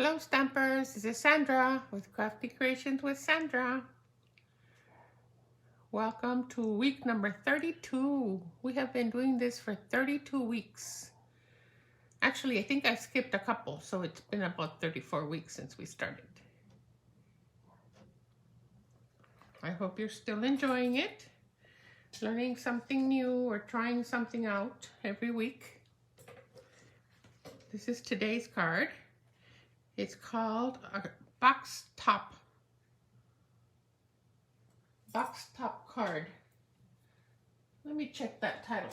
Hello Stampers, this is Sandra with Krafty Kreations with Sandra. Welcome to week number 32. We have been doing this for 32 weeks. Actually, I think I skipped a couple, so it's been about 34 weeks since we started. I hope you're still enjoying it, learning something new or trying something out every week. This is today's card. It's called a box top card. Let me check that title.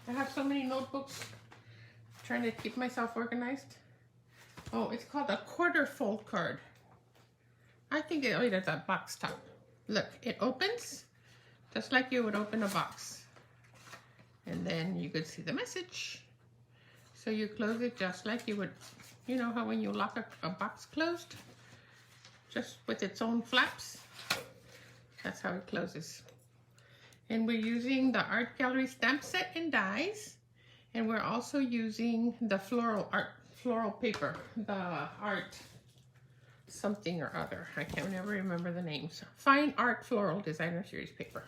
I have so many notebooks, trying to keep myself organized. Oh, it's called a quarter fold card. I think it is a box top. Look, it opens just like you would open a box. And then you could see the message. So you close it just like you would, you know how when you lock a box closed? Just with its own flaps. That's how it closes. And we're using the Art Gallery stamp set and dies. And we're also using the floral paper, the art something or other. I can never remember the names. Fine Art Floral Designer Series paper.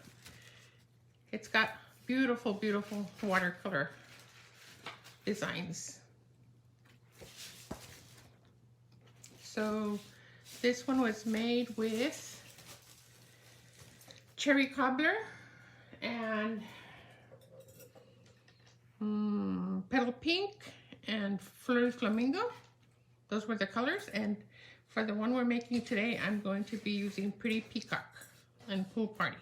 It's got beautiful, beautiful watercolor designs. So this one was made with cherry cobbler and petal pink and fleur flamingo. Those were the colors. And for the one we're making today, I'm going to be using Pretty Peacock and Pool Party.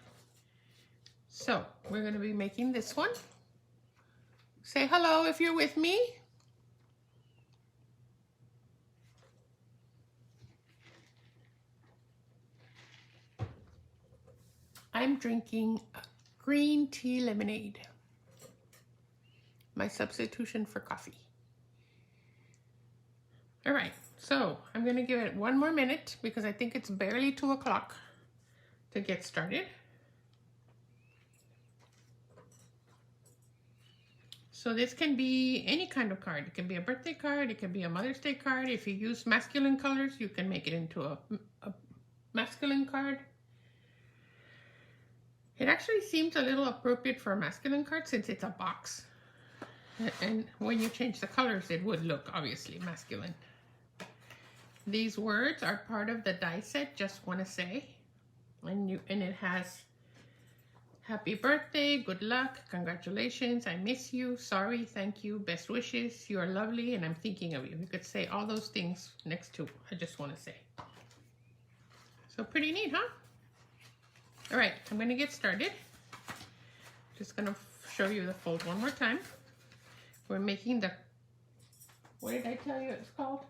So we're going to be making this one. Say hello if you're with me. I'm drinking green tea lemonade, my substitution for coffee. All right, so I'm going to give it one more minute because I think it's barely 2 o'clock to get started. So this can be any kind of card. It can be a birthday card. It can be a Mother's Day card. If you use masculine colors, you can make it into a masculine card. It actually seems a little appropriate for a masculine card since it's a box. And when you change the colors, it would look obviously masculine. These words are part of the die set, just want to say. And it has happy birthday, good luck, congratulations, I miss you, sorry, thank you, best wishes, you are lovely, and I'm thinking of you. You could say all those things next to I just want to say. So pretty neat, huh? All right, I'm going to get started. Just going to show you the fold one more time. We're making the, what did I tell you it's called?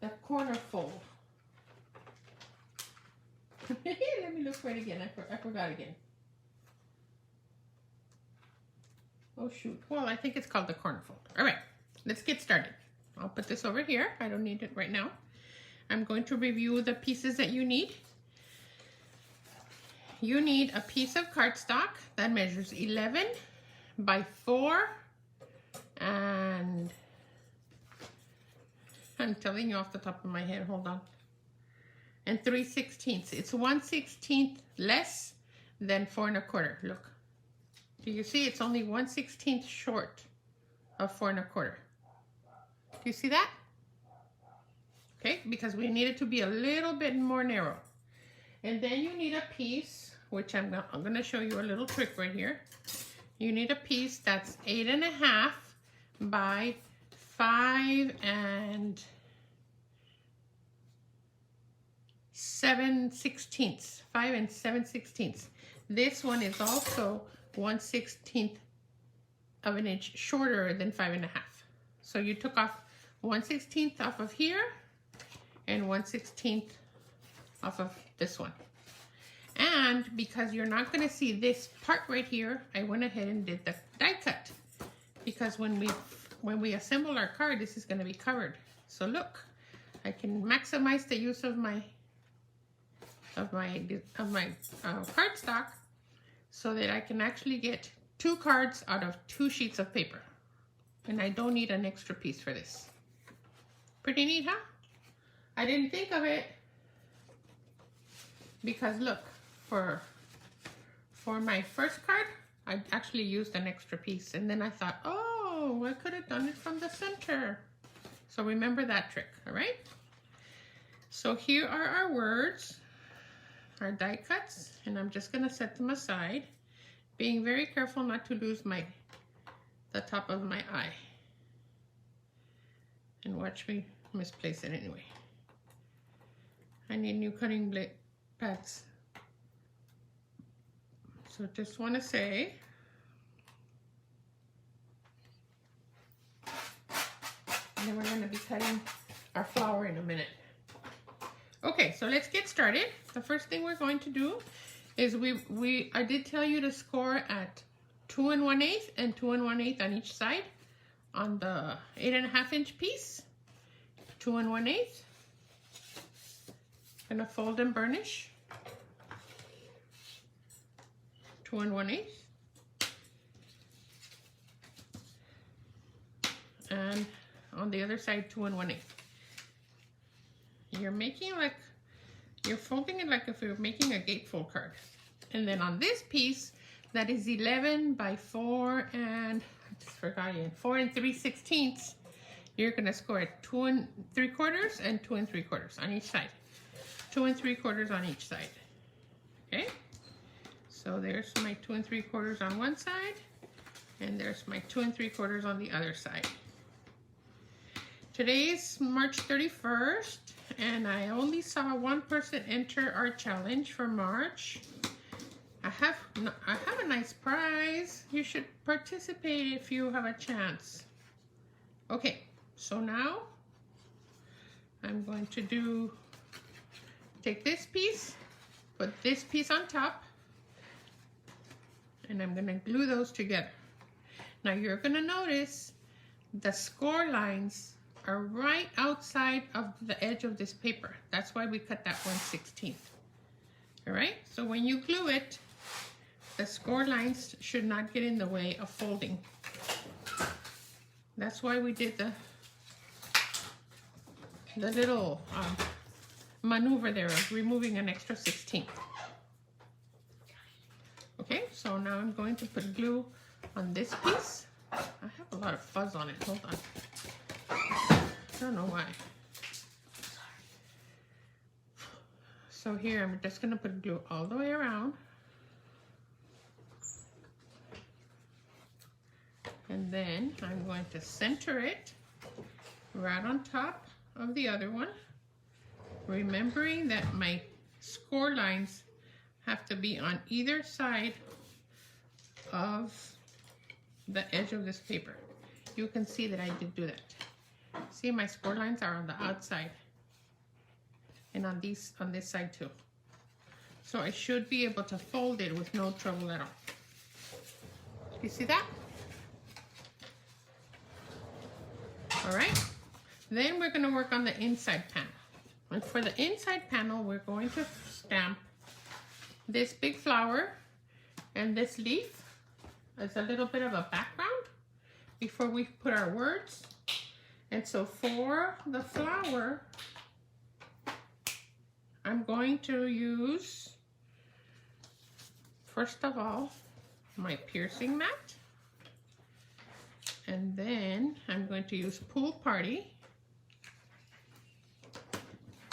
The corner fold. Let me look for it again. I forgot again. Oh shoot. Well, I think it's called the corner fold. All right, let's get started. I'll put this over here. I don't need it right now. I'm going to review the pieces that you need. You need a piece of cardstock that measures 11 by 4 and I'm telling you off the top of my head, hold on. And 3/16. It's 1/16 less than 4 1/4. Look. Do you see? It's only 1/16 short of 4 1/4. Do you see that? Okay, because we need it to be a little bit more narrow. And then you need a piece, which I'm going to show you a little trick right here. You need a piece that's 8 1/2 by 5 7/16. 5 7/16. This one is also 1/16 of an inch shorter than 5 1/2. So you took off 1/16 off of here and 1/16 off of this one. And because you're not going to see this part right here, I went ahead and did the die cut. Because when we assemble our card, this is going to be covered. So look, I can maximize the use of my of my cardstock so that I can actually get 2 cards out of 2 sheets of paper. And I don't need an extra piece for this. Pretty neat, huh? I didn't think of it because look, for my first card, I actually used an extra piece, and then I thought, oh, I could have done it from the center. So remember that trick, all right? So here are our words, our die cuts, and I'm just gonna set them aside, being very careful not to lose the top of my eye. And watch me misplace it anyway. I need new cutting blade pads. So just want to say, and then we're going to be cutting our flower in a minute. Okay, so let's get started. The first thing we're going to do is I did tell you to score at 2 1/8 and 2 1/8 on each side on the 8.5 inch piece. 2 1/8. Gonna fold and burnish. 2 1/8. And on the other side, 2 1/8. You're folding it like if you're making a gatefold card. And then on this piece, that is 11 by 4 and, I just forgot again, 4 3/16. You're gonna score at 2 3/4 and 2 3/4 on each side. 2 3/4 on each side. Okay? So there's my 2 3/4 on one side, and there's my 2 3/4 on the other side. Today is March 31st, and I only saw one person enter our challenge for March. I have a nice prize. You should participate if you have a chance. Okay, so now I'm going to take this piece, put this piece on top, and I'm gonna glue those together. Now you're gonna notice the score lines are right outside of the edge of this paper. That's why we cut that 1/16. All right, so when you glue it, the score lines should not get in the way of folding. That's why we did the little maneuver there of removing an extra 16. Okay, so now I'm going to put glue on this piece. I have a lot of fuzz on it. Hold on. I don't know why. So here I'm just going to put glue all the way around. And then I'm going to center it right on top of the other one, remembering that my score lines have to be on either side of the edge of this paper. You can see that I did do that. See, my score lines are on the outside and on this side too. So I should be able to fold it with no trouble at all. You see that? All right, then we're gonna work on the inside panel. And for the inside panel, we're going to stamp this big flower and this leaf as a little bit of a background before we put our words. And so for the flower, I'm going to use, first of all, my piercing mat. And then I'm going to use Pool Party.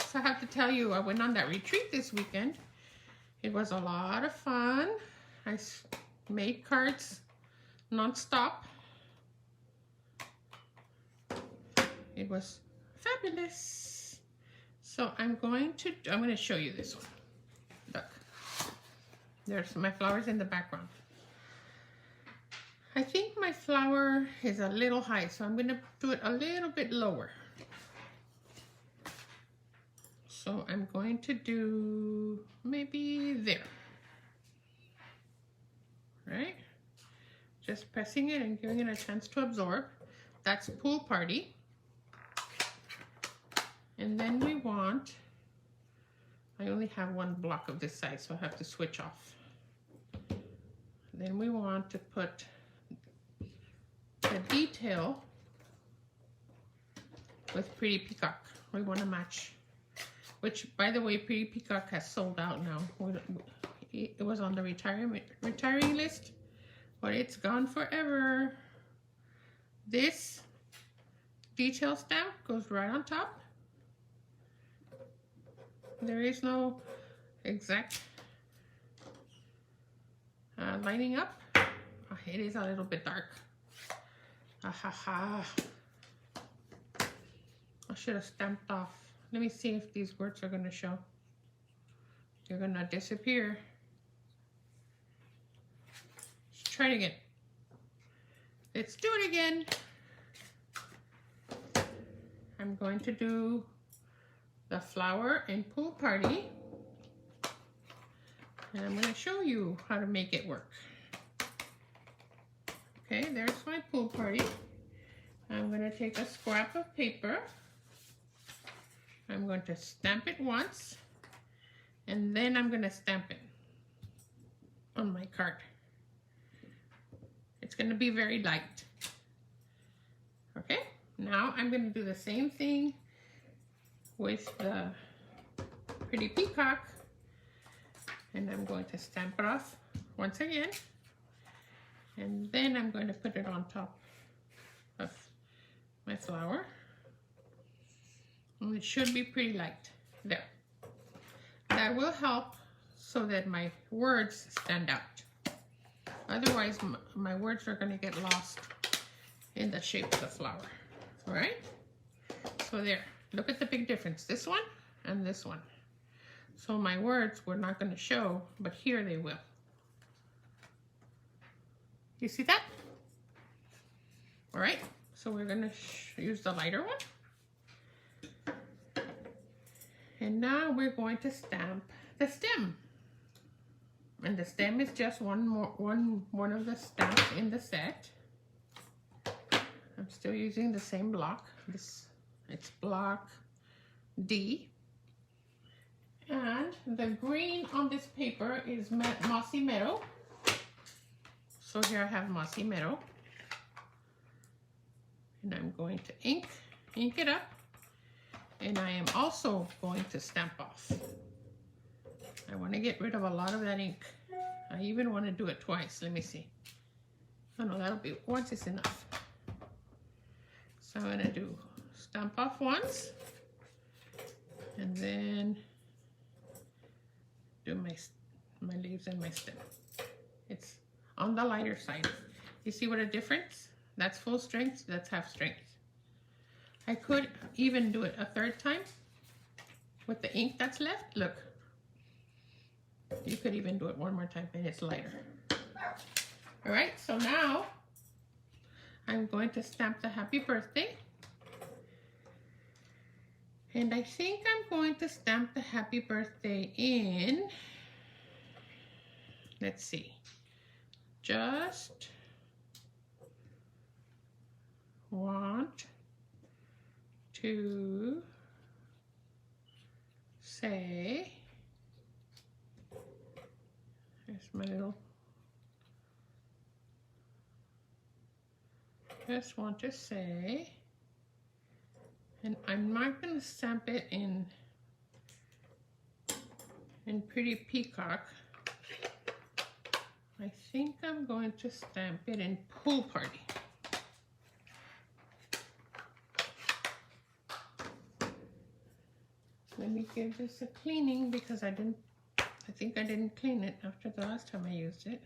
So I have to tell you, I went on that retreat this weekend. It was a lot of fun. I made cards non-stop. It was fabulous. So I'm going to show you this one. Look, there's my flowers in the background. I think my flower is a little high, so I'm going to do it a little bit lower. So I'm going to do maybe there. Right? Just pressing it and giving it a chance to absorb. That's Pool Party. And then we want I only have one block of this size, so I have to switch off. Then we want to put the detail with Pretty Peacock. We want to match, which, by the way, Pretty Peacock has sold out now. It was on the retiring list, but it's gone forever. This detail stamp goes right on top. There is no exact lining up. Oh, it is a little bit dark. I should have stamped off. Let me see if these words are going to show. They're going to disappear. Let's try it again. Let's do it again. I'm going to do the flower and pool party. And I'm going to show you how to make it work. Okay, there's my pool party. I'm going to take a scrap of paper. I'm going to stamp it once. And then I'm going to stamp it on my card. It's going to be very light. Okay, now I'm going to do the same thing with the Pretty Peacock. And I'm going to stamp it off once again. And then I'm going to put it on top of my flower. And it should be pretty light. There. That will help so that my words stand out. Otherwise, my words are going to get lost in the shape of the flower. All right? So there. Look at the big difference. This one and this one. So my words were not going to show, but here they will. You see that? All right. So we're going to use the lighter one. And now we're going to stamp the stem. And the stem is just one of the stamps in the set. I'm still using the same block. It's block D. And the green on this paper is Mossy Meadow. So here I have Mossy Meadow. And I'm going to ink it up. And I am also going to stamp off. I want to get rid of a lot of that ink. I even want to do it twice. Let me see. Oh no, that'll be once is enough. So I'm going to do stamp off once. And then do my leaves and my stem. It's on the lighter side. You see what a difference? That's full strength, that's half strength. I could even do it a third time with the ink that's left. Look. You could even do it one more time and it's lighter. All right, so now I'm going to stamp the happy birthday. And I think I'm going to stamp the happy birthday in, let's see, just want to say, there's my little, just want to say, and I'm not going to stamp it in Pretty Peacock. I think I'm going to stamp it in Pool Party. Let me give this a cleaning because I think I didn't clean it after the last time I used it.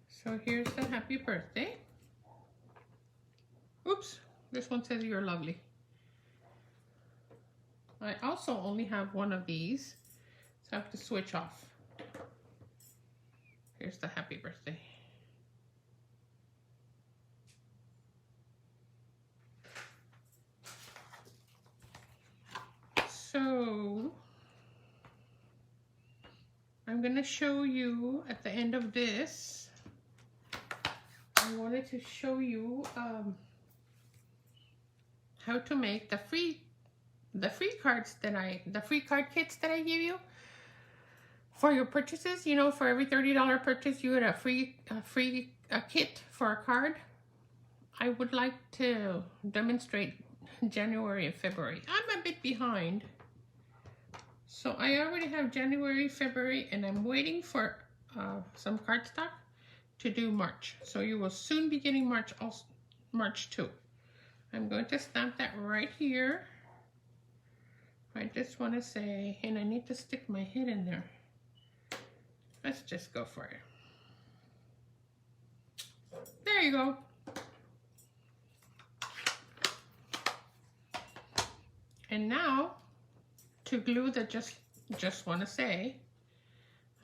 So here's the happy birthday. Oops, this one says you're lovely. I also only have one of these, so I have to switch off. Here's the happy birthday. So I'm going to show you at the end of this. I wanted to show you how to make the free the free cards the free card kits that I give you for your purchases. You know, for every $30 purchase, you get a free kit for a card. I would like to demonstrate January and February. I'm a bit behind. So I already have January, February, and I'm waiting for some cardstock to do March. So you will soon be getting March, also, March 2. I'm going to stamp that right here. I just want to say, and I need to stick my head in there. Let's just go for it. There you go. And now, to glue the just want to say,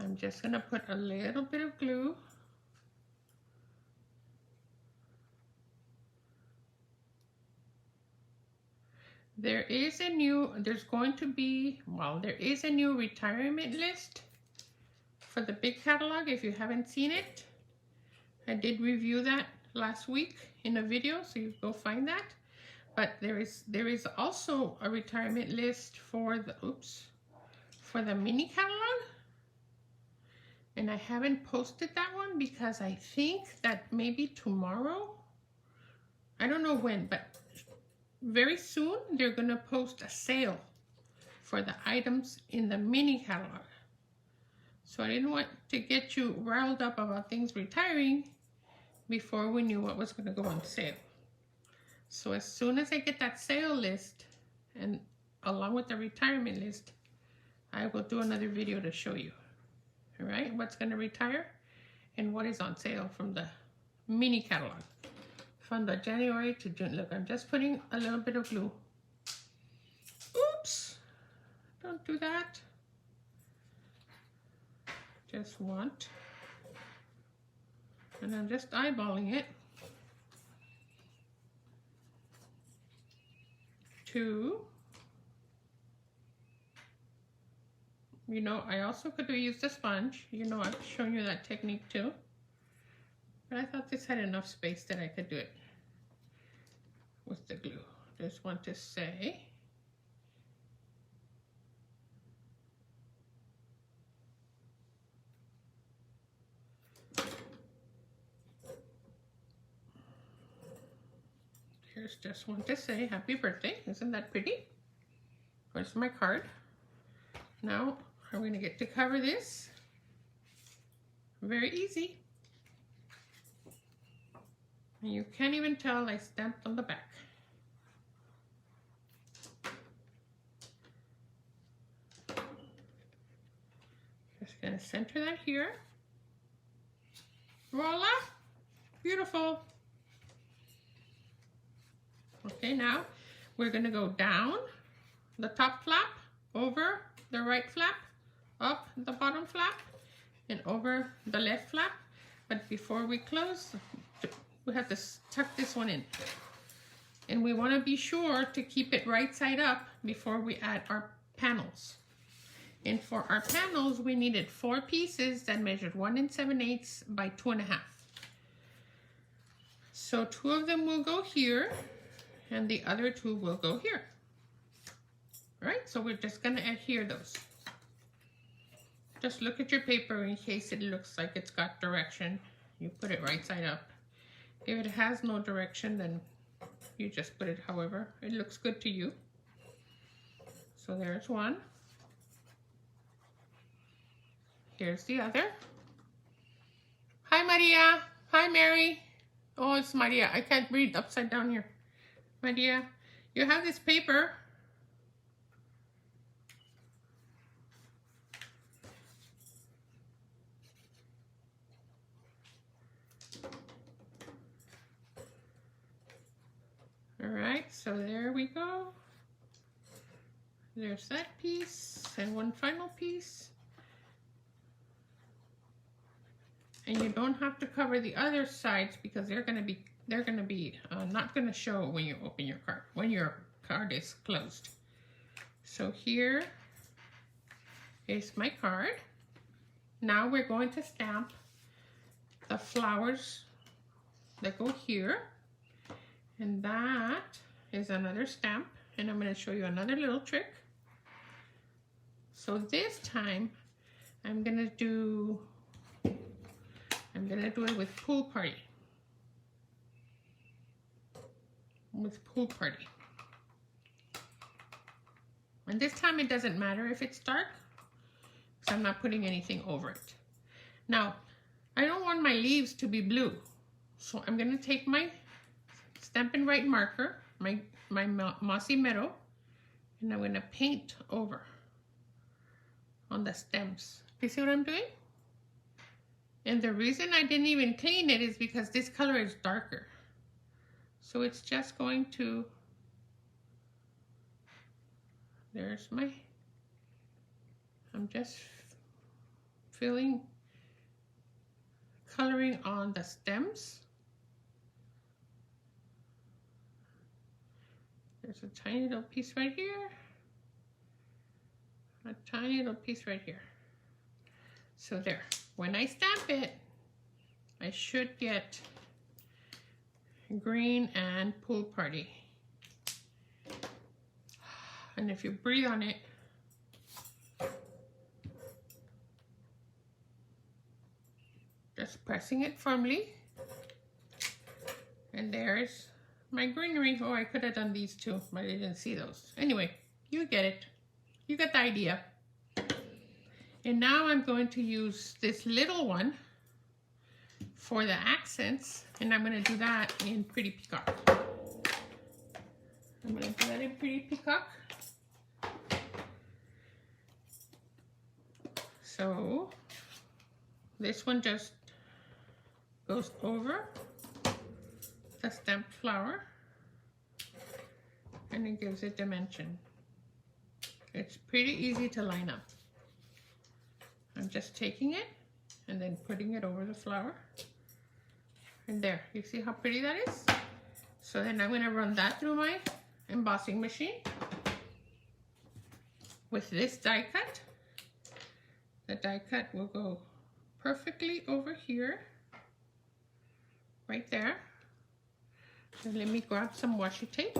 I'm just going to put a little bit of glue. There is a new retirement list for the big catalog if you haven't seen it. I did review that last week in a video, so you go find that. But there is also a retirement list for the mini catalog. And I haven't posted that one because I think that maybe tomorrow, I don't know when, but very soon they're going to post a sale for the items in the mini catalog. So I didn't want to get you riled up about things retiring before we knew what was going to go on sale. So as soon as I get that sale list, and along with the retirement list, I will do another video to show you, all right, what's going to retire and what is on sale from the mini catalog. From the January to June. Look, I'm just putting a little bit of glue. Oops! Don't do that. Just want. And I'm just eyeballing it. 2. You know, I also could have used a sponge. You know, I've shown you that technique too. But I thought this had enough space that I could do it with the glue. Just want to say, here's just want to say happy birthday. Isn't that pretty? Where's my card? Now I'm going to get to cover this. Very easy. You can't even tell I stamped on the back. Just gonna center that here. Voila! Beautiful. Okay, now we're gonna go down the top flap, over the right flap, up the bottom flap, and over the left flap. But before we close, we have to tuck this one in. And we want to be sure to keep it right side up before we add our panels. And for our panels, we needed 4 pieces that measured 1 7/8 by 2.5. So 2 of them will go here, and the other 2 will go here. All right, so we're just going to adhere those. Just look at your paper in case it looks like it's got direction. You put it right side up. If it has no direction, then you just put it however it looks good to you. So there's one. Here's the other. Hi, Maria. Hi, Mary. Oh, it's Maria. I can't read upside down here. Maria, you have this paper. All right, so there we go. There's that piece and one final piece. And you don't have to cover the other sides because they're gonna be not gonna show when you open your card, when your card is closed. So here is my card. Now we're going to stamp the flowers that go here. And that is another stamp. and I'm going to show you another little trick. So this time I'm going to do it with Pool Party. With Pool Party. And this time it doesn't matter if it's dark, because I'm not putting anything over it. Now, I don't want my leaves to be blue, so I'm going to take my Stampin' Write marker, my Mossy Meadow, and I'm going to paint over on the stems. Do you see what I'm doing? And the reason I didn't even clean it is because this color is darker. So it's just going to, there's my, I'm just coloring on the stems. There's a tiny little piece right here. A tiny little piece right here. So there. When I stamp it, I should get green and Pool Party. And if you breathe on it, just pressing it firmly. And there's my greenery. Oh, I could have done these too, but I didn't see those. Anyway, you get it. You get the idea. And now I'm going to use this little one for the accents, and I'm going to do that in Pretty Peacock. I'm going to do that in Pretty Peacock. So this one just goes over the stamped flower, and it gives it dimension. It's pretty easy to line up. I'm just taking it and then putting it over the flower. And there, you see how pretty that is? So then I'm going to run that through my embossing machine with this die cut. The die cut will go perfectly over here, right there. So let me grab some washi tape.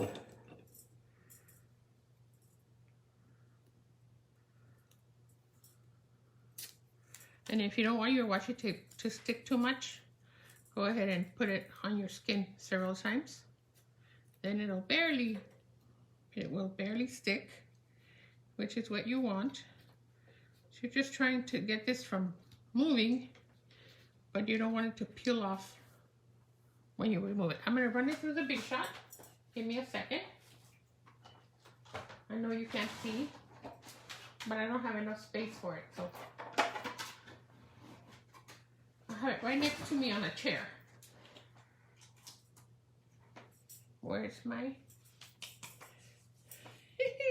And if you don't want your washi tape to stick too much, go ahead and put it on your skin several times. Then it will barely stick, which is what you want. So you're just trying to get this from moving, but you don't want it to peel off when you remove it. I'm going to run it through the Big Shot. Give me a second. I know you can't see, but I don't have enough space for it, so I have it right next to me on a chair. Where's my...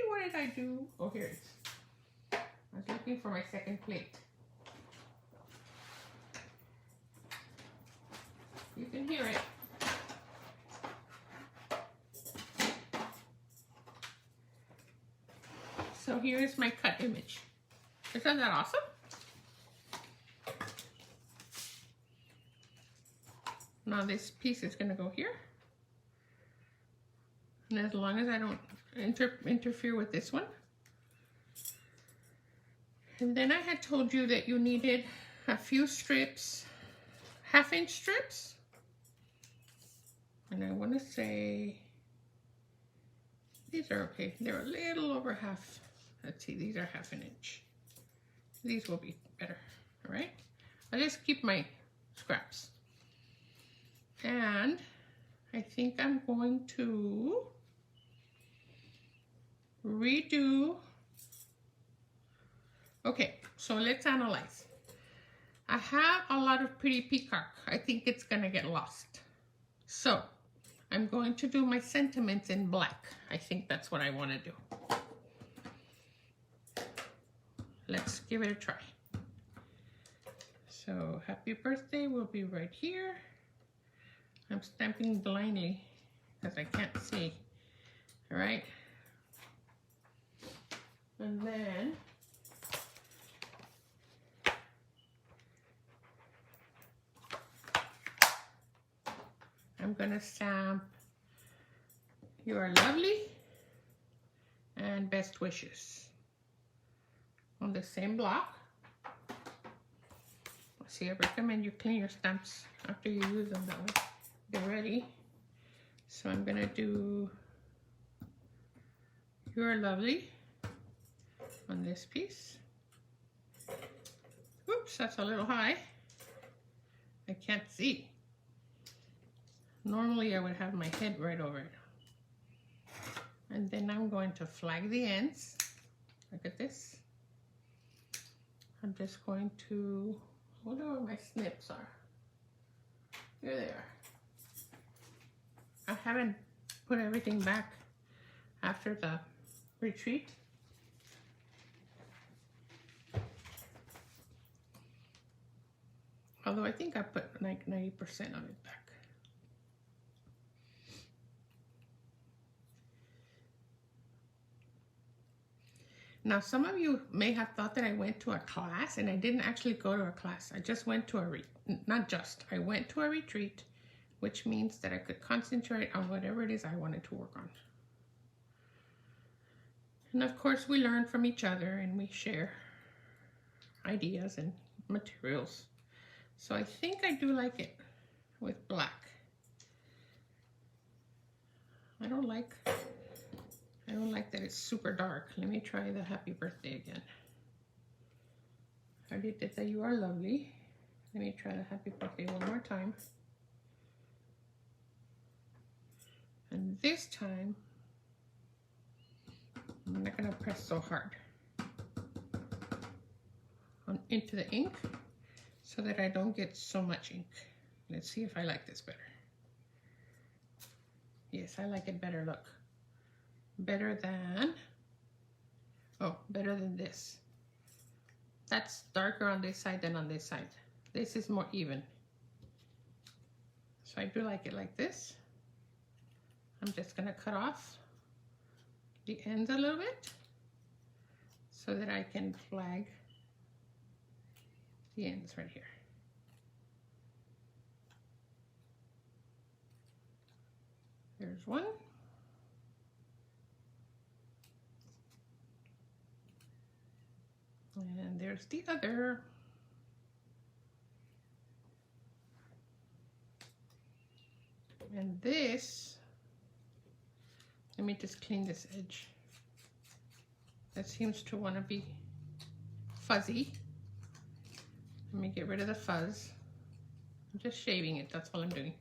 What did I do? Oh, here it is. I was looking for my second plate. You can hear it. So here's my cut image. Isn't that awesome? Now this piece is going to go here. And as long as I don't interfere with this one. And then I had told you that you needed a few strips, 1/2-inch strips. And I want to say, these are okay. They're a little over half. Let's see, these are 1/2 inch. These will be better, all right? I'll just keep my scraps. And I think I'm going to redo. Okay, so let's analyze. I have a lot of Pretty Peacock. I think it's gonna get lost. So I'm going to do my sentiments in black. I think that's what I want to do. Let's give it a try. So happy birthday will be right here. I'm stamping blindly because I can't see. All right. And then I'm gonna stamp You Are Lovely and best wishes on the same block. See, I recommend you clean your stamps after you use them, that way they're ready. So I'm gonna do You're Lovely on this piece. Oops, that's a little high. I can't see. Normally I would have my head right over it. And then I'm going to flag the ends. Look at this. I'm just going to, I wonder where my snips are. Here they are. I haven't put everything back after the retreat. Although I think I put like 90% of it back. Now, some of you may have thought that I went to a class, and I didn't actually go to a class. I just went to I went to a retreat, which means that I could concentrate on whatever it is I wanted to work on. And of course, we learn from each other and we share ideas and materials. So I think I do like it with black. I don't like that it's super dark. Let me try the happy birthday again. I already did the You Are Lovely. Let me try the happy birthday one more time. And this time, I'm not gonna press so hard into the ink so that I don't get so much ink. Let's see if I like this better. Yes, I like it better, look. Better than this. That's darker on this side than on this side. This is more even. So I do like it like this. I'm just gonna cut off the ends a little bit so that I can flag the ends right here. There's one. And there's the other. And this, let me just clean this edge. That seems to want to be fuzzy. Let me get rid of the fuzz. I'm just shaving it, that's all I'm doing.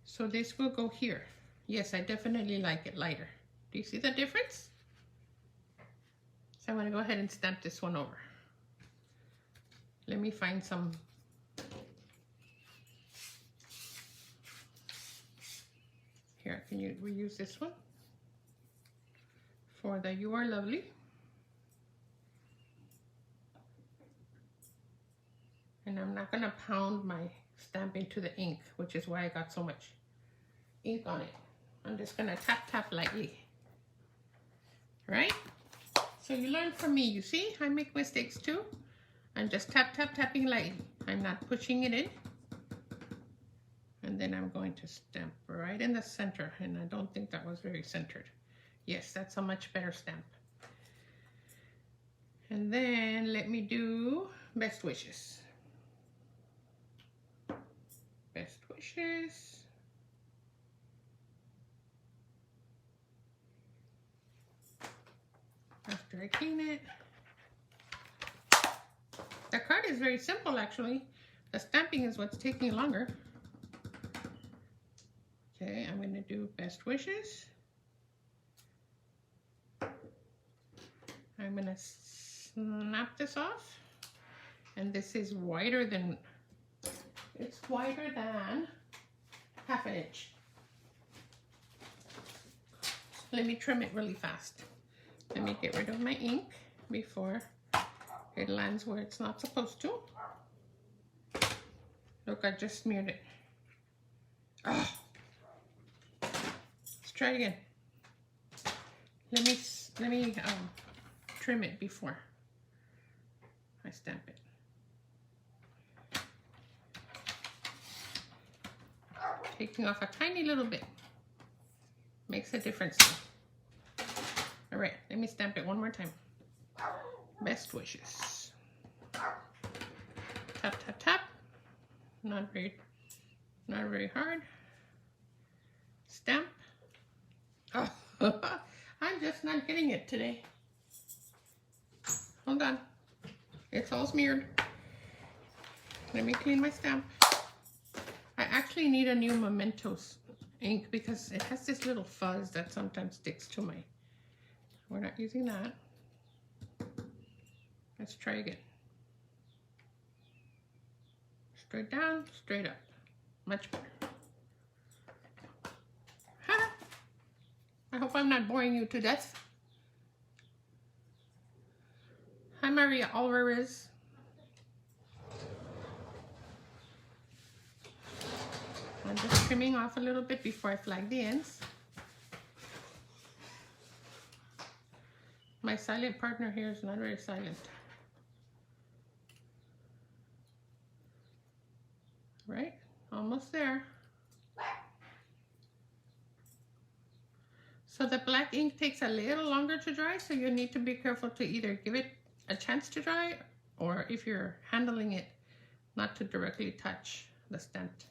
So this will go here. Yes, I definitely like it lighter. Do you see the difference? So I'm going to go ahead and stamp this one over. Let me find some. Here, can you reuse this one for the You Are Lovely? And I'm not going to pound my stamp into the ink, which is why I got so much ink on it. I'm just going to tap, tap lightly. Right? So you learn from me, you see? I make mistakes too. I'm just tap, tap, tapping lightly. I'm not pushing it in. And then I'm going to stamp right in the center. And I don't think that was very centered. Yes, that's a much better stamp. And then let me do Best Wishes. Best Wishes. After I clean it. The card is very simple, actually. The stamping is what's taking longer. Okay, I'm going to do Best Wishes. I'm going to snap this off. And this is wider than, it's wider than ½ an inch. Let me trim it really fast. Let me get rid of my ink before it lands where it's not supposed to. Look, I just smeared it. Oh. Let's try it again. Let me trim it before I stamp it. Taking off a tiny little bit makes a difference. All right, let me stamp it one more time. Best wishes. Tap, tap, tap. Not very hard. Stamp. Oh, I'm just not getting it today. Hold on. It's all smeared. Let me clean my stamp. I actually need a new Mementos ink because it has this little fuzz that sometimes sticks to my... We're not using that. Let's try again. Straight down, straight up. Much better. Ha! I hope I'm not boring you to death. Hi, Maria Alvarez. I'm just trimming off a little bit before I flag the ends. My silent partner here is not very silent. Right, almost there. So the black ink takes a little longer to dry, so you need to be careful to either give it a chance to dry, or if you're handling it, not to directly touch the stamped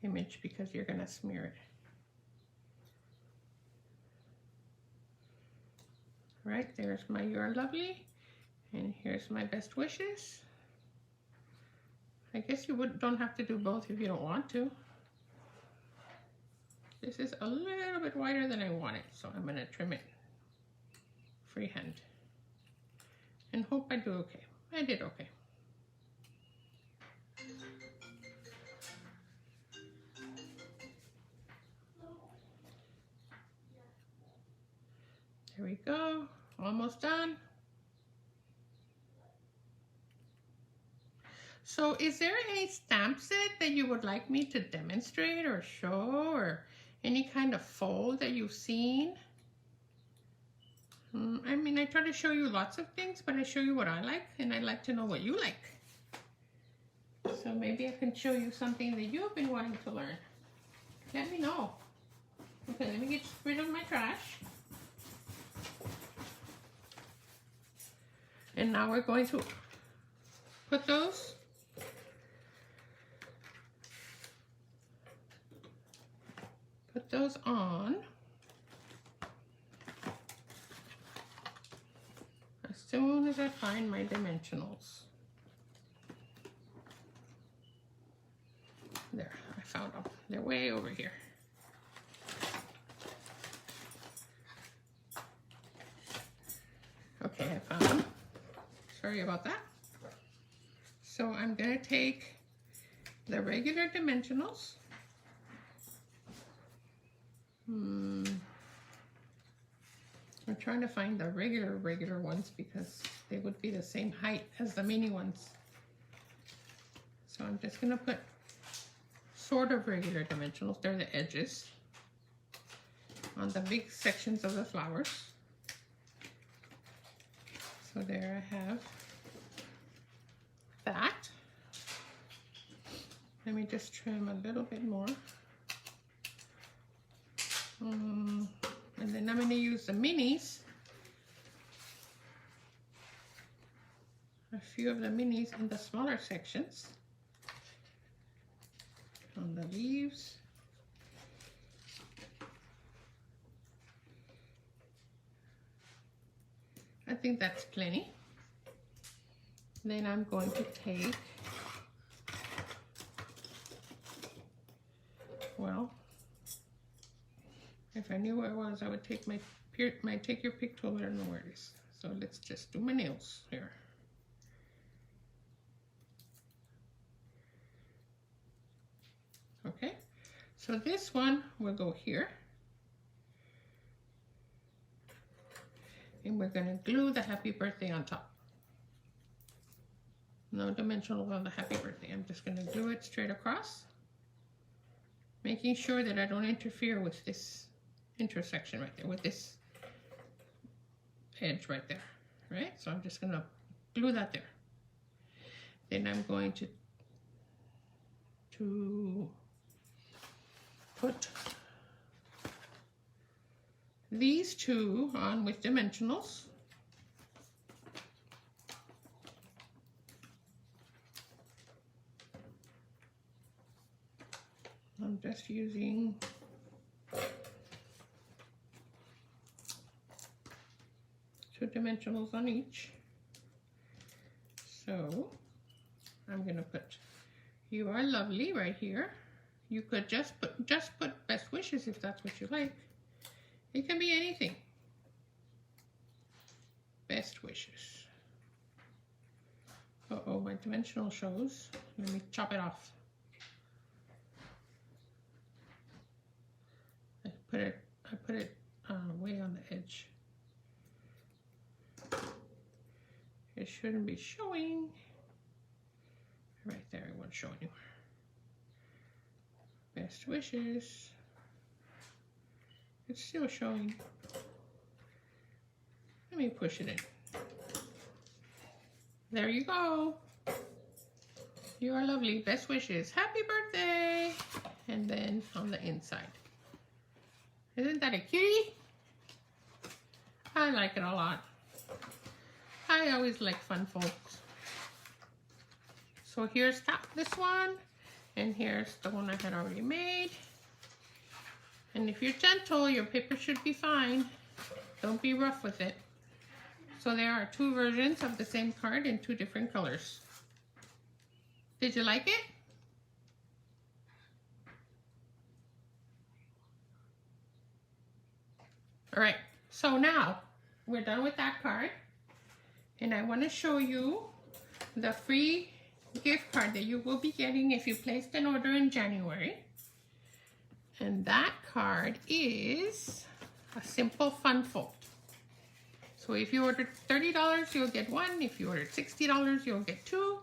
image because you're gonna smear it. Right, there's my You're Lovely, and here's my best wishes. I guess you don't have to do both if you don't want to. This is a little bit wider than I want it, so I'm gonna trim it freehand and hope I do okay. I did okay. There we go, almost done. So is there any stamp set that you would like me to demonstrate or show, or any kind of fold that you've seen? I mean, I try to show you lots of things, but I show you what I like, and I'd like to know what you like. So maybe I can show you something that you've been wanting to learn. Let me know. Okay, let me get rid of my trash. And now we're going to put those on as soon as I find my dimensionals. There, I found them. They're way over here. Okay, I found them. Sorry about that. So I'm gonna take the regular dimensionals. I'm trying to find the regular ones because they would be the same height as the mini ones. So I'm just gonna put sort of regular dimensionals. They're the edges on the big sections of the flowers. So there I have that. Let me just trim a little bit more. And then I'm going to use the minis. A few of the minis in the smaller sections. On the leaves. I think that's plenty. Then I'm going to take, well, if I knew where it was, I would take my take your pick tool. I don't know where it is. So let's just do my nails here. Okay, so this one will go here. And we're going to glue the happy birthday on top. No dimensionals on the happy birthday. I'm just going to glue it straight across, making sure that I don't interfere with this intersection right there, with this edge right there, right? So I'm just going to glue that there. Then I'm going to put these two on with dimensionals. I'm just using two dimensionals on each. So I'm gonna put "You Are Lovely" right here. You could just put "Best Wishes" if that's what you like. It can be anything. Best wishes. Uh-oh, my dimensional shows. Let me chop it off. I put it way on the edge. It shouldn't be showing. Right there, it won't show anywhere. Best wishes. It's still showing. Let me push it in. There you go. You are lovely. Best wishes. Happy birthday. And then on the inside. Isn't that a cutie? I like it a lot. I always like fun folks. So here's this one. And here's the one I had already made. And if you're gentle, your paper should be fine. Don't be rough with it. So there are two versions of the same card in two different colors. Did you like it? All right, so now we're done with that card. And I want to show you the free gift card that you will be getting if you placed an order in January. And that card is a simple fun fold. So if you ordered $30, you'll get one. If you ordered $60, you'll get two.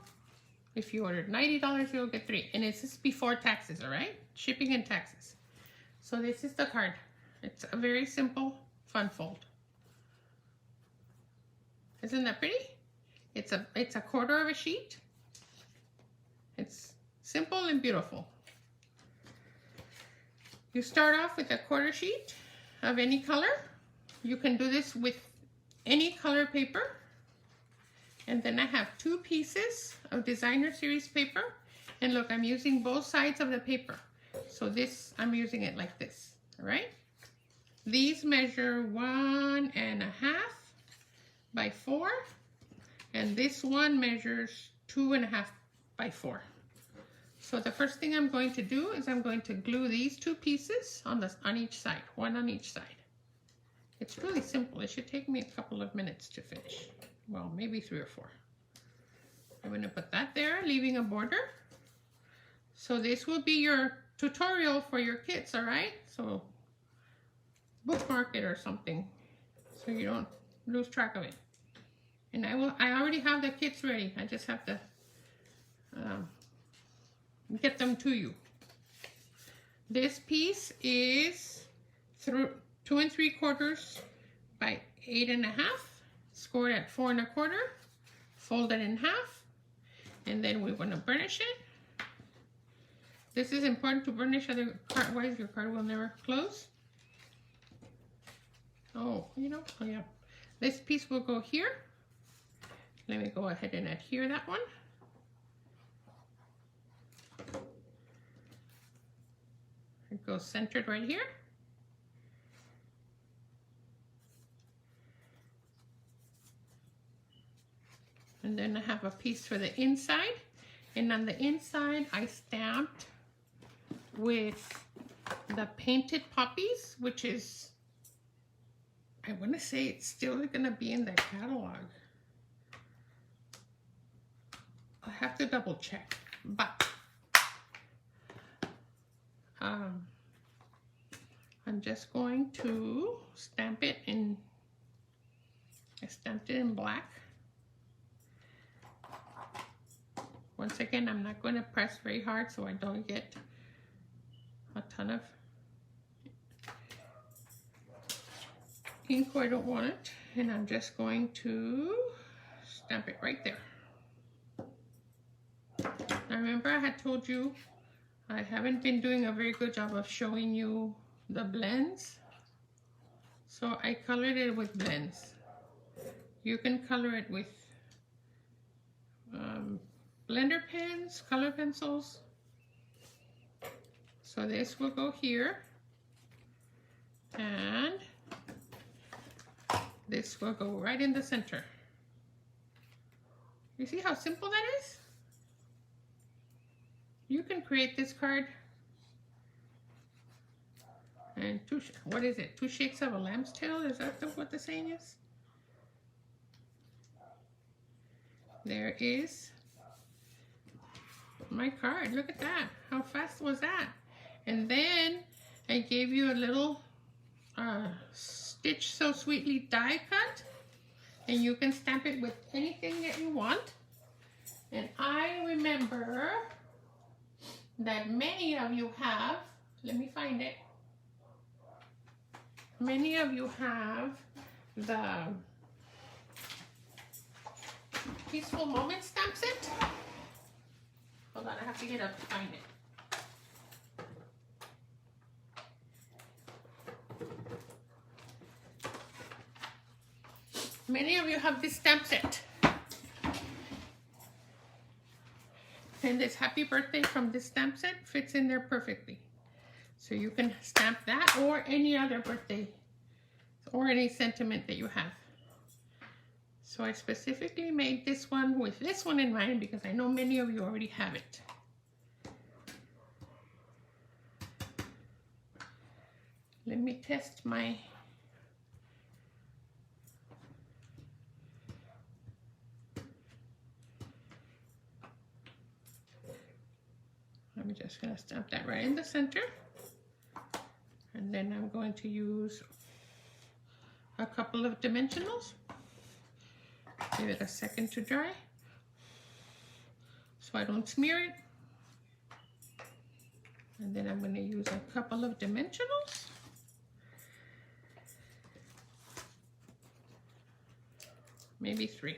If you ordered $90, you'll get three. And it's just before taxes, all right? Shipping and taxes. So this is the card. It's a very simple fun fold. Isn't that pretty? It's a quarter of a sheet. It's simple and beautiful. You start off with a quarter sheet of any color. You can do this with any color paper. And then I have two pieces of designer series paper. And look, I'm using both sides of the paper. So this, I'm using it like this, all right? These measure 1.5 by 4. And this one measures 2.5 by 4. So the first thing I'm going to do is I'm going to glue these two pieces on each side, one on each side. It's really simple. It should take me a couple of minutes to finish. Well, maybe 3 or 4. I'm going to put that there, leaving a border. So this will be your tutorial for your kids, all right? So bookmark it or something so you don't lose track of it. And I already have the kits ready. I just have to get them to you. This piece is 2 3/4 by 8.5, scored at 4 1/4, folded in half, and then we're going to burnish it. This is important to burnish, otherwise your card will never close. Oh, you know, oh yeah. This piece will go here. Let me go ahead and adhere that one. It goes centered right here. And then I have a piece for the inside. And on the inside, I stamped with the painted poppies, which is, I want to say it's still going to be in the catalog. I have to double check, but I'm just going to stamp it in, I stamped it in black. Once again, I'm not going to press very hard so I don't get a ton of ink where I don't want it. And I'm just going to stamp it right there. Now remember I had told you I haven't been doing a very good job of showing you the blends. So I colored it with blends. You can color it with blender pens, color pencils. So this will go here, and this will go right in the center. You see how simple that is? You can create this card. And what is it? 2 shakes of a lamb's tail? Is that what the saying is? There is my card. Look at that. How fast was that? And then I gave you a little Stitch So Sweetly die cut. And you can stamp it with anything that you want. And I remember that many of you have, let me find it. Many of you have the Peaceful Moment stamp set. Hold on, I have to get up to find it. Many of you have this stamp set. And this happy birthday from this stamp set fits in there perfectly. So you can stamp that or any other birthday or any sentiment that you have. So I specifically made this one with this one in mind because I know many of you already have it. Let me test my I'm just going to stamp that right in the center. And then I'm going to use a couple of dimensionals. Give it a second to dry so I don't smear it. And then I'm going to use a couple of dimensionals. Maybe 3.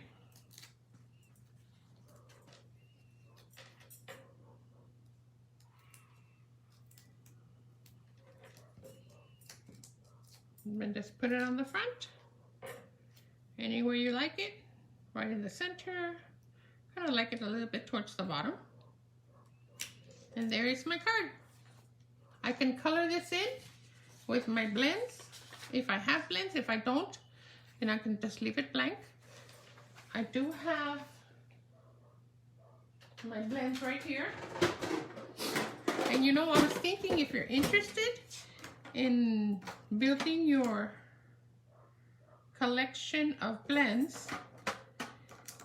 And just put it on the front, anywhere you like it, right in the center. Kind of like it a little bit towards the bottom. And there is my card. I can color this in with my blends, if I have blends. If I don't, then I can just leave it blank. I do have my blends right here. And you know, I was thinking if you're interested in building your collection of blends,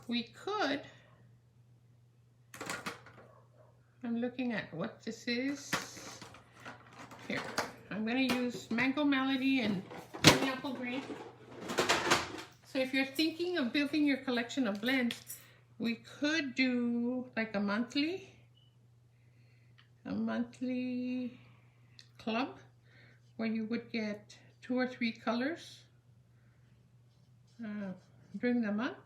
we could, I'm looking at what this is here. I'm going to use Mango Melody and Apple Green. So if you're thinking of building your collection of blends, we could do like a monthly club where you would get 2 or 3 colors during the month.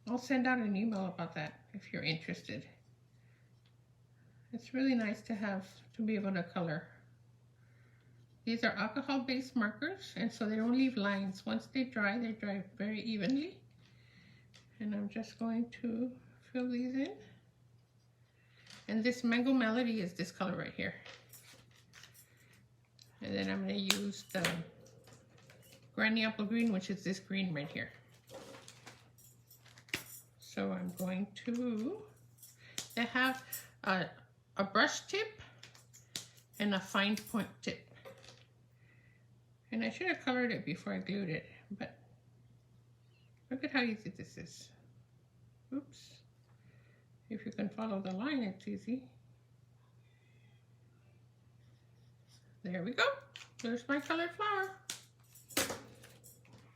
I'll send out an email about that if you're interested. It's really nice to have, to be able to color. These are alcohol-based markers, and so they don't leave lines. Once they dry very evenly. And I'm just going to fill these in. And this Mango Melody is this color right here. And then I'm going to use the Granny Apple Green, which is this green right here. So I'm going to, they have a brush tip and a fine point tip. And I should have colored it before I glued it, but look at how easy this is. Oops. If you can follow the line, it's easy. There we go. There's my colored flower.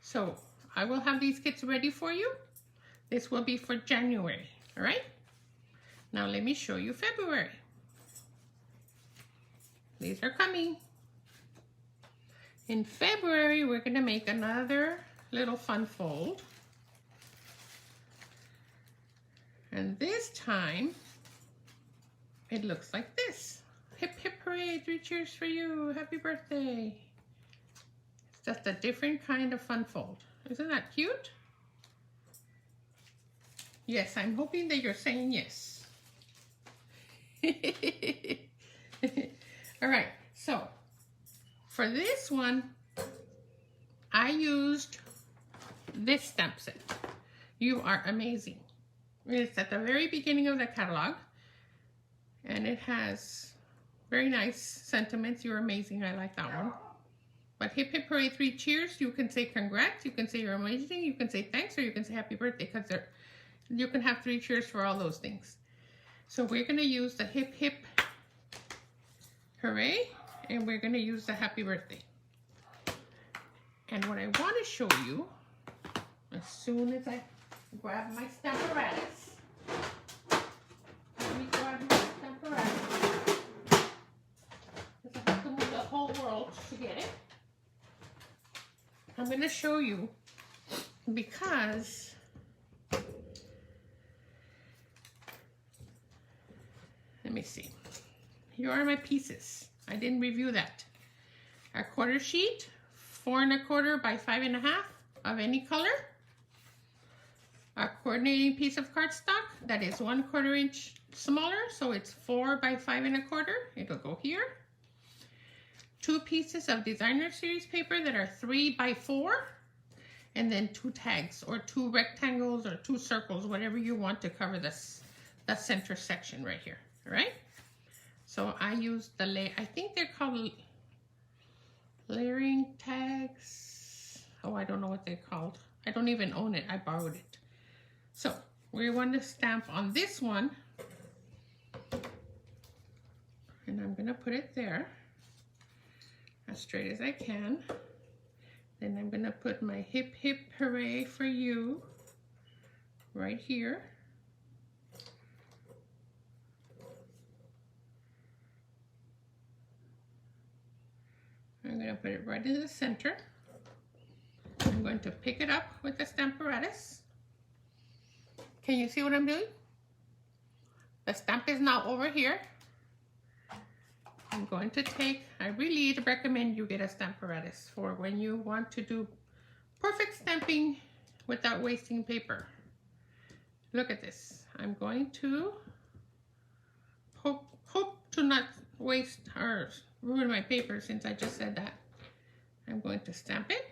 So I will have these kits ready for you. This will be for January, all right? Now let me show you February. These are coming. In February, we're gonna make another little fun fold. And this time, it looks like this. Hip, hip, hooray, 3 cheers for you. Happy birthday. Just a different kind of fun fold. Isn't that cute? Yes, I'm hoping that you're saying yes. All right, so for this one, I used this stamp set. You are amazing. It's at the very beginning of the catalog, and it has very nice sentiments. You're amazing. I like that one. But hip hip hooray, 3 cheers. You can say congrats, you can say you're amazing, you can say thanks, or you can say happy birthday, because you can have 3 cheers for all those things. So we're going to use the hip hip hooray, and we're going to use the happy birthday. And what I want to show you, as soon as I grab my stamparatus, let me grab my stamparatus, because I have to move the whole world to get it. I'm going to show you, because let me see. Here are my pieces. I didn't review that. A quarter sheet, 4 1/4 by 5 1/2 of any color. A coordinating piece of cardstock that is 1/4 inch smaller, so it's 4 by 5 1/4. It'll go here. 2 pieces of designer series paper that are 3 by 4, and then 2 tags or 2 rectangles or 2 circles, whatever you want to cover this, the center section right here. All right. So I used I think they're called layering tags. Oh, I don't know what they're called. I don't even own it. I borrowed it. So we want to stamp on this one, and I'm going to put it there as straight as I can. Then I'm going to put my hip hip hooray for you right here. I'm going to put it right in the center. I'm going to pick it up with the stamparatus. Can you see what I'm doing? The stamp is now over here. I'm going to take, I really recommend you get a stamparatus for when you want to do perfect stamping without wasting paper. Look at this. I'm going to hope to not waste or ruin my paper, since I just said that. I'm going to stamp it.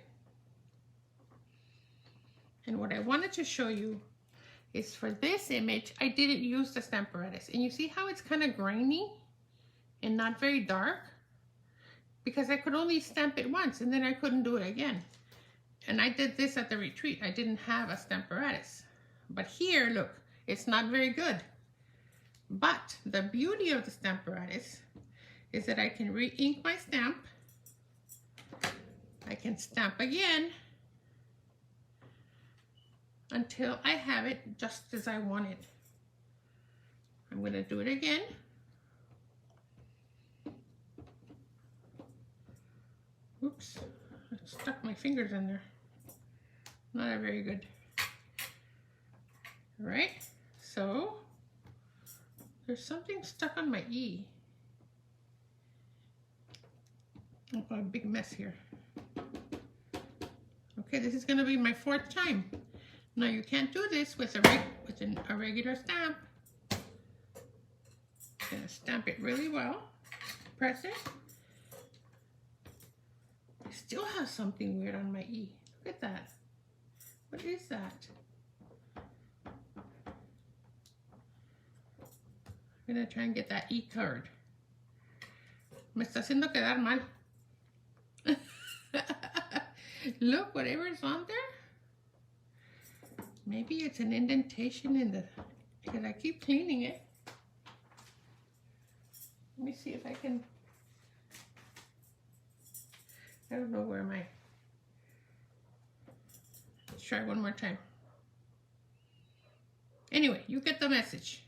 And what I wanted to show you is, for this image, I didn't use the stamparatus. And you see how it's kind of grainy and not very dark? Because I could only stamp it once, and then I couldn't do it again. And I did this at the retreat. I didn't have a stamparatus. But here, look, it's not very good. But the beauty of the stamparatus is that I can re-ink my stamp. I can stamp again until I have it just as I want it. I'm going to do it again. Oops, I stuck my fingers in there. Not very good. All right, so there's something stuck on my E. I've got a big mess here. Okay, this is going to be my 4th time. Now you can't do this with a regular stamp. I'm going to stamp it really well. Press it. I still have something weird on my E. Look at that. What is that? I'm going to try and get that E card. Me está haciendo quedar mal. Look, whatever's on there. Maybe it's an indentation in the, because I keep cleaning it. Let me see if I can, I don't know where my, let's try one more time. Anyway, you get the message.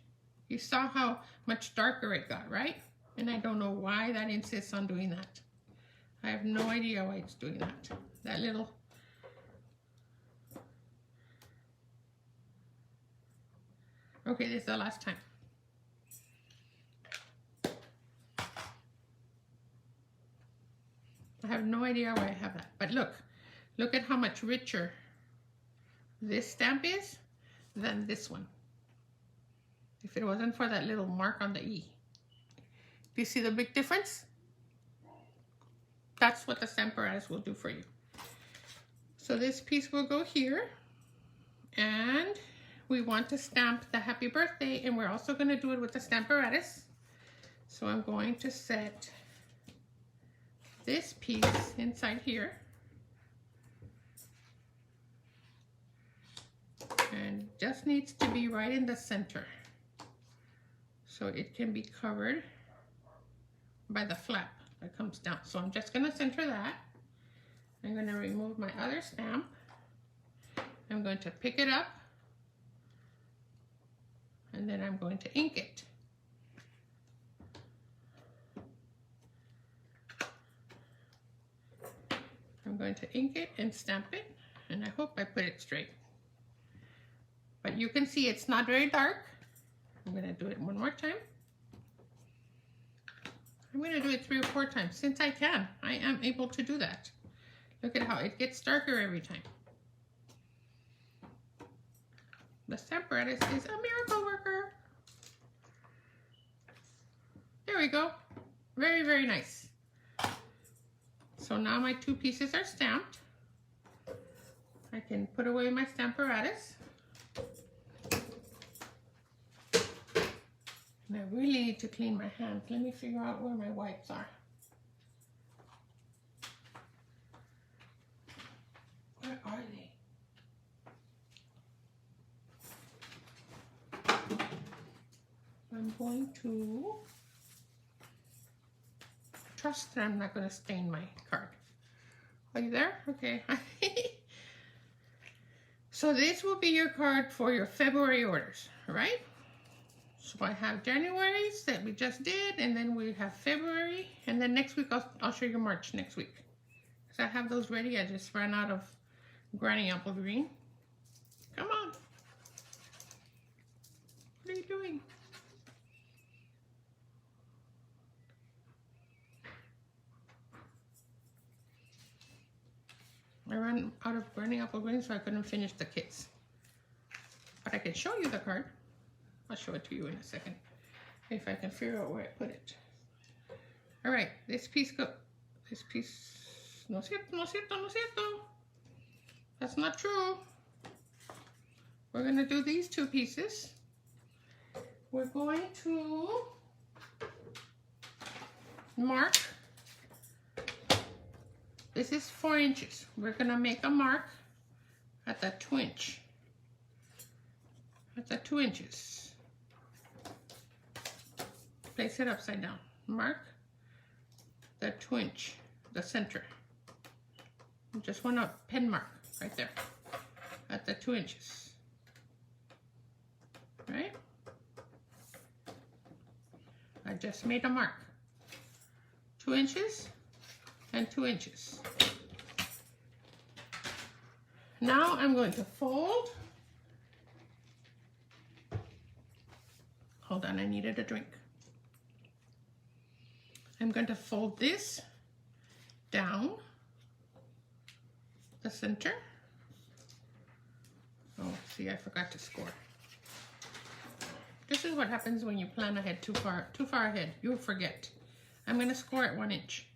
You saw how much darker it got, right? And I don't know why that insists on doing that. I have no idea why it's doing that. That little, okay, this is the last time. I have no idea why I have that. But look at how much richer this stamp is than this one. If it wasn't for that little mark on the E. Do you see the big difference? That's what the Stamparatus will do for you. So this piece will go here, and we want to stamp the happy birthday, and we're also going to do it with the Stamparatus. So I'm going to set this piece inside here, and just needs to be right in the center so it can be covered by the flap that comes down. So I'm just going to center that. I'm going to remove my other stamp. I'm going to pick it up, and then I'm going to ink it. I'm going to ink it and stamp it, and I hope I put it straight. But you can see it's not very dark. I'm going to do it one more time. I'm going to do it 3 or 4 times since I can. I am able to do that. Look at how it gets darker every time. The Stamparatus is a miracle worker. There we go. Very, very nice. So now my 2 pieces are stamped. I can put away my Stamparatus. And I really need to clean my hands. Let me figure out where my wipes are. Where are they? I'm going to trust that I'm not going to stain my card. Are you there? Okay. So this will be your card for your February orders, right? So I have January's that we just did, and then we have February, and then next week I'll show you March next week. So I have those ready. I just ran out of Granny Apple Green. Come on. What are you doing? I ran out of Granny Apple Green, so I couldn't finish the kits. But I can show you the card. I'll show it to you in a second, if I can figure out where I put it. All right, this piece, no cierto, no cierto, no cierto. That's not true. We're gonna do these 2 pieces. We're going to mark. This is 4 inches. We're gonna make a mark at the 2 inch. At the 2 inches. Place it upside down. Mark the 2 inch, the center. You just want a pen mark right there at the 2 inches. Right? I just made a mark. 2 inches and 2 inches. Now I'm going to fold. Hold on, I needed a drink. I'm going to fold this down the center. Oh, see, I forgot to score. This is what happens when you plan ahead too far ahead. You'll forget. I'm going to score at 1 inch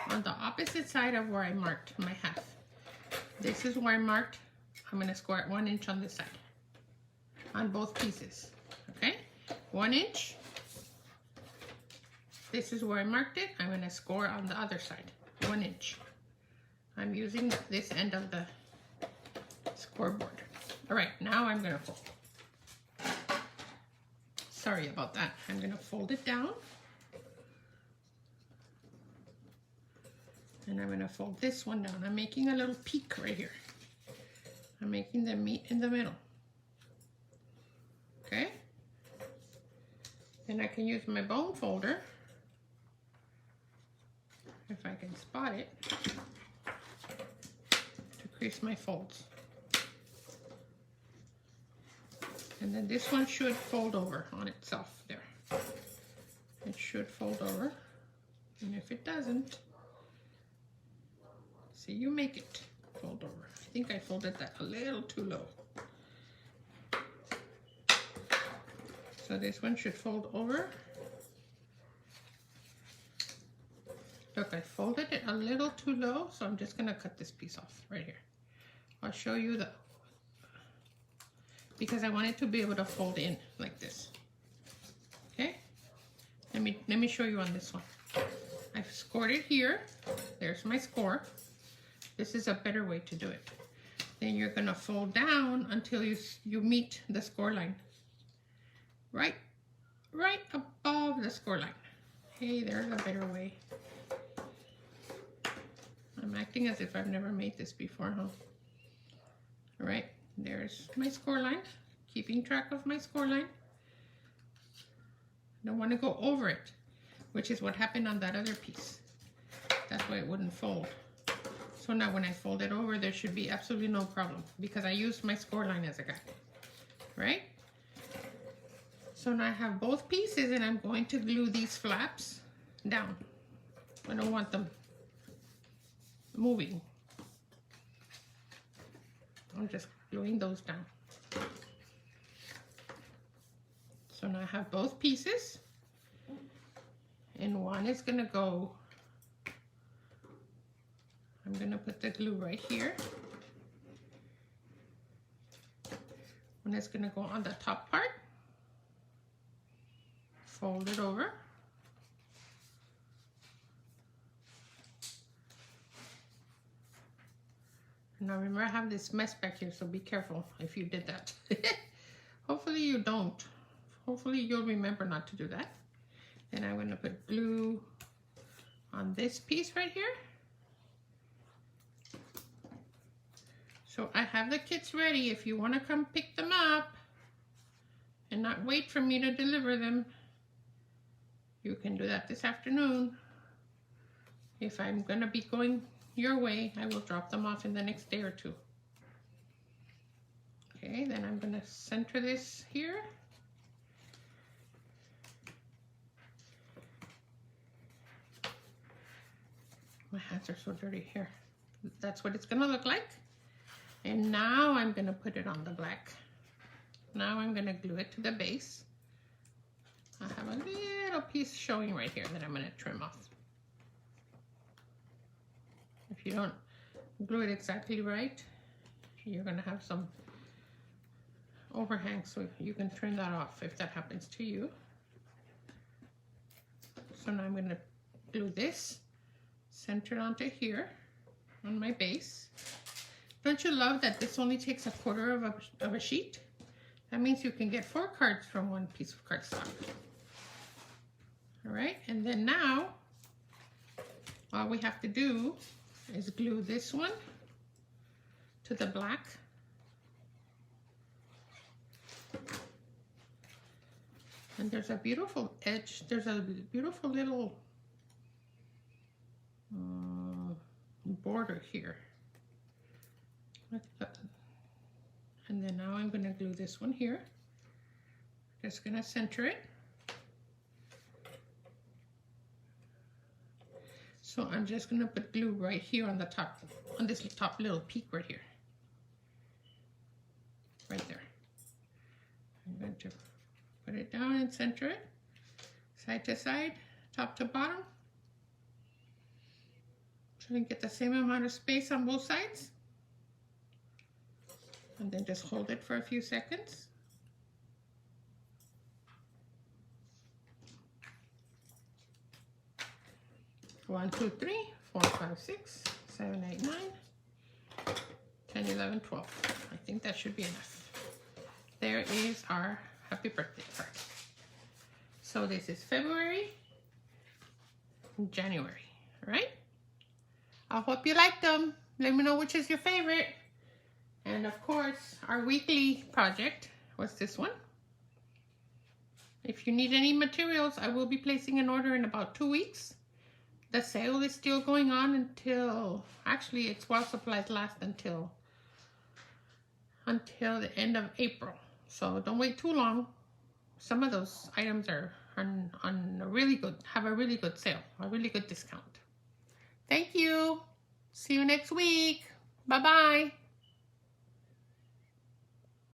on the opposite side of where I marked my half. This is where I marked. I'm going to score at 1 inch on this side, on both pieces. Okay, 1 inch. This is where I marked it. I'm going to score on the other side, 1 inch. I'm using this end of the scoreboard. All right, now I'm going to fold. Sorry about that. I'm going to fold it down. And I'm going to fold this one down. I'm making a little peak right here. I'm making the meat in the middle. Okay? Then I can use my bone folder, if I can spot it, to crease my folds. And then this one should fold over on itself there. It should fold over. And if it doesn't, See, you make it fold over. I think I folded that a little too low. So this one should fold over. Look, I folded it a little too low, so I'm just gonna cut this piece off right here. I'll show you the, because I want it to be able to fold in like this. Okay, let me show you on this one. I've scored it here. There's my score. This is a better way to do it. Then you're gonna fold down until you meet the score line. Right above the score line. Hey, there's a better way. I'm acting as if I've never made this before, huh? All right, there's my score line. Keeping track of my score line. Don't want to go over it, which is what happened on that other piece. That's why it wouldn't fold. So now when I fold it over, there should be absolutely no problem because I used my score line as a guide, right? So now I have both pieces and I'm going to glue these flaps down. I don't want them moving. I'm just gluing those down. So now I have both pieces and one is gonna go, I'm gonna put the glue right here. One is gonna go on the top part. Fold it over. Now remember I have this mess back here, so be careful if you did that. Hopefully you don't. Hopefully you'll remember not to do that. Then I'm gonna put glue on this piece right here. So I have the kits ready. If you wanna come pick them up and not wait for me to deliver them, you can do that this afternoon. If I'm gonna be going your way, I will drop them off in the next day or two. Okay, then I'm gonna center this here. My hands are so dirty here. That's what it's gonna look like. And now I'm gonna put it on the black. Now I'm gonna glue it to the base. I have a little piece showing right here that I'm gonna trim off. If you don't glue it exactly right, you're gonna have some overhang, so you can trim that off if that happens to you. So now I'm gonna glue this centered onto here on my base. Don't you love that this only takes 1/4 of a sheet? That means you can get 4 cards from one piece of cardstock. All right, and then now all we have to do is glue this one to the black. And there's a beautiful edge, there's a beautiful little border here. And then now I'm going to glue this one here. Just going to center it. So I'm just going to put glue right here on the top, on this top little peak right here. Right there. I'm going to put it down and center it, side to side, top to bottom. So we get the same amount of space on both sides. And then just hold it for a few seconds. One, 2, 3, 4, 5, 6, 7, 8, 9, 10, 11, 12. I think that should be enough. There is our happy birthday card. So this is February, January, right? I hope you like them. Let me know which is your favorite. And of course, our weekly project was this one. If you need any materials, I will be placing an order in about 2 weeks. The sale is still going on until, actually it's while supplies last until the end of April. So don't wait too long. Some of those items are on a really good, have a really good sale, a really good discount. Thank you. See you next week. Bye-bye.